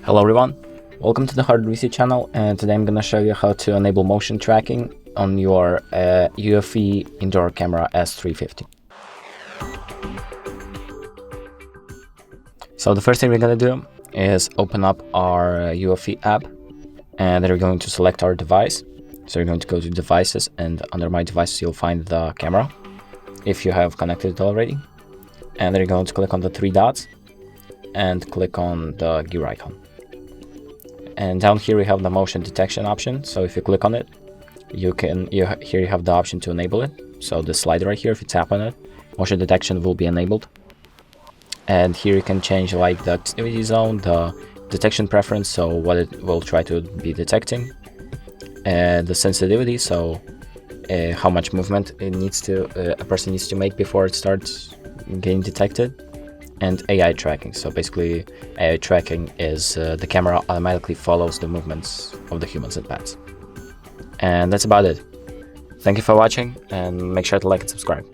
Hello everyone, welcome to the HardReset channel, and today I'm going to show you how to enable motion tracking on your EUFY indoor camera S350. So the first thing we're going to do is open up our EUFY app, and then we're going to select our device. So you're going to go to devices, and under my devices you'll find the camera if you have connected it already, and then you're going to click on the three dots and click on the gear icon. And down here we have the motion detection option. So if you click on it, here you have the option to enable it. So the slider right here, if you tap on it, motion detection will be enabled. And here you can change like the activity zone, the detection preference, so what it will try to be detecting, and the sensitivity, so how much movement a person needs to make before it starts getting detected. And AI tracking. So basically AI tracking is the camera automatically follows the movements of the humans and pets. And that's about it. Thank you for watching, and make sure to like and subscribe.